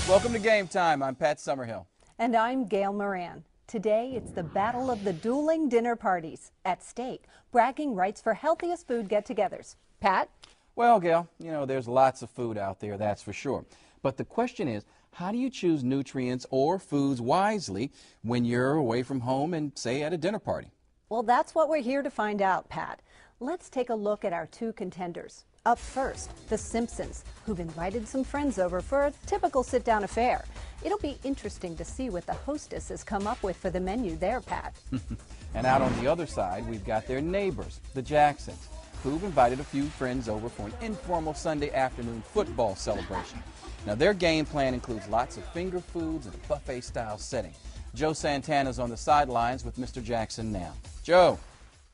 Welcome to Game Time. I'm Pat Summerhill. And I'm Gail Moran. Today, it's the battle of the dueling dinner parties. At stake, bragging rights for healthiest food get-togethers. Pat? Well, Gail, you know, there's lots of food out there, that's for sure. But the question is, how do you choose nutrients or foods wisely when you're away from home and, say, at a dinner party? Well, that's what we're here to find out, Pat. Let's take a look at our two contenders. Up first, The Simpsons, who've invited some friends over for a typical sit-down affair. It'll be interesting to see what the hostess has come up with for the menu there, Pat. And out on the other side, we've got their neighbors, the Jacksons, who've invited a few friends over for an informal Sunday afternoon football celebration. Now, their game plan includes lots of finger foods in a buffet-style setting. Joe Santana's on the sidelines with Mr. Jackson now. Joe.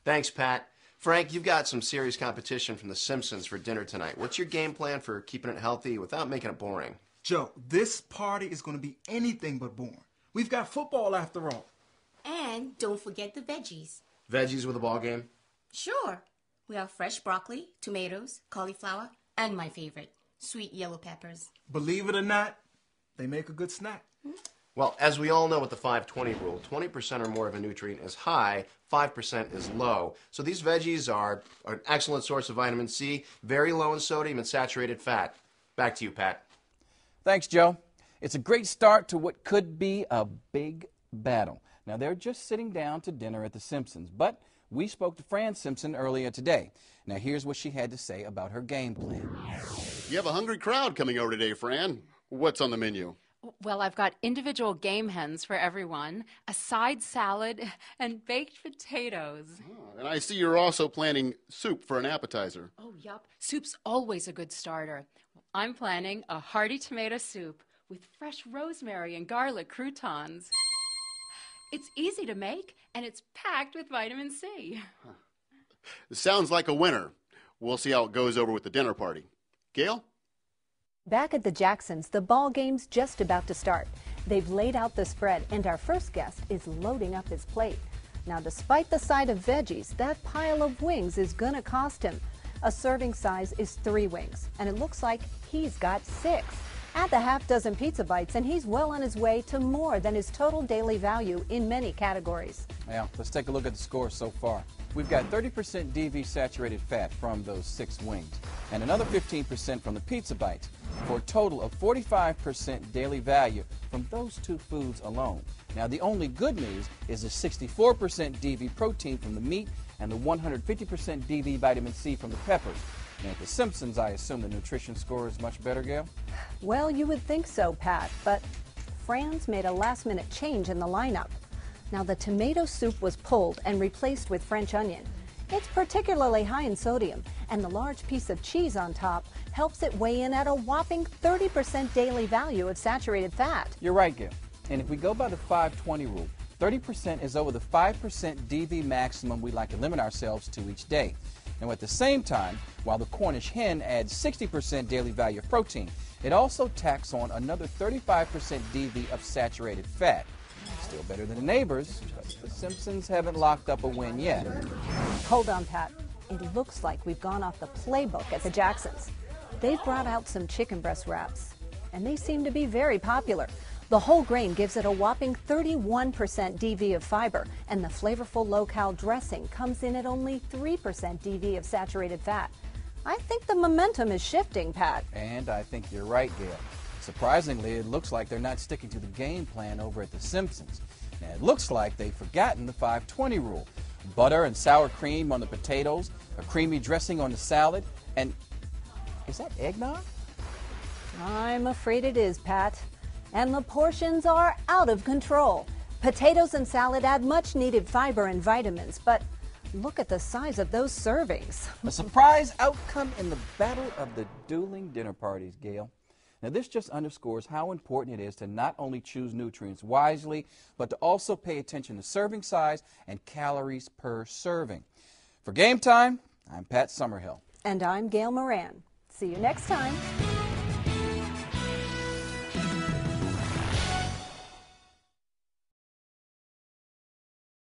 Thanks, Pat. Frank, you've got some serious competition from The Simpsons for dinner tonight. What's your game plan for keeping it healthy without making it boring? Joe, this party is going to be anything but boring. We've got football after all. And don't forget the veggies. Veggies with a ball game? Sure. We have fresh broccoli, tomatoes, cauliflower, and my favorite, sweet yellow peppers. Believe it or not, they make a good snack. Well, as we all know with the 5-20 rule, 20% or more of a nutrient is high, 5% is low. So these veggies are an excellent source of vitamin C, very low in sodium and saturated fat. Back to you, Pat. Thanks, Joe. It's a great start to what could be a big battle. Now, they're just sitting down to dinner at The Simpsons, but we spoke to Fran Simpson earlier today. Now, here's what she had to say about her game plan. You have a hungry crowd coming over today, Fran. What's on the menu? Well, I've got individual game hens for everyone, a side salad, and baked potatoes. Oh, and I see you're also planning soup for an appetizer. Oh, yup. Soup's always a good starter. I'm planning a hearty tomato soup with fresh rosemary and garlic croutons. It's easy to make, and it's packed with vitamin C. Sounds like a winner. We'll see how it goes over with the dinner party. Gail? Back at the Jacksons, the ball game's just about to start. They've laid out the spread, and our first guest is loading up his plate. Now, despite the side of veggies, that pile of wings is gonna cost him. A serving size is 3 wings, and it looks like he's got 6. Add the half-dozen pizza bites, and he's well on his way to more than his total daily value in many categories. Now, let's take a look at the scores so far. We've got 30% DV saturated fat from those 6 wings, and another 15% from the pizza bites, for a total of 45% daily value from those 2 foods alone. Now, the only good news is the 64% DV protein from the meat and the 150% DV vitamin C from the peppers. Now, at The Simpsons, I assume the nutrition score is much better, Gail? Well, you would think so, Pat, but Fran's made a last-minute change in the lineup. Now, the tomato soup was pulled and replaced with French onion. It's particularly high in sodium, and the large piece of cheese on top helps it weigh in at a whopping 30% daily value of saturated fat. You're right, Gail. And if we go by the 5-20 rule, 30% is over the 5% DV maximum we like to limit ourselves to each day. Now, at the same time, while the Cornish hen adds 60% daily value of protein, it also tacks on another 35% DV of saturated fat. Still better than the neighbors, but the Simpsons haven't locked up a win yet. Hold on, Pat. It looks like we've gone off the playbook at the Jacksons. They've brought out some chicken breast wraps, and they seem to be very popular. The whole grain gives it a whopping 31% DV of fiber, and the flavorful low-cal dressing comes in at only 3% DV of saturated fat. I think the momentum is shifting, Pat. And I think you're right, Gail. Surprisingly, it looks like they're not sticking to the game plan over at The Simpsons. Now, it looks like they've forgotten the 5-20 rule. Butter and sour cream on the potatoes, a creamy dressing on the salad, and is that eggnog? I'm afraid it is, Pat. And the portions are out of control. Potatoes and salad add much needed fiber and vitamins, but look at the size of those servings. A surprise outcome in the battle of the dueling dinner parties, Gail. Now, this just underscores how important it is to not only choose nutrients wisely, but to also pay attention to serving size and calories per serving. For Game Time, I'm Pat Summerhill. And I'm Gail Moran. See you next time.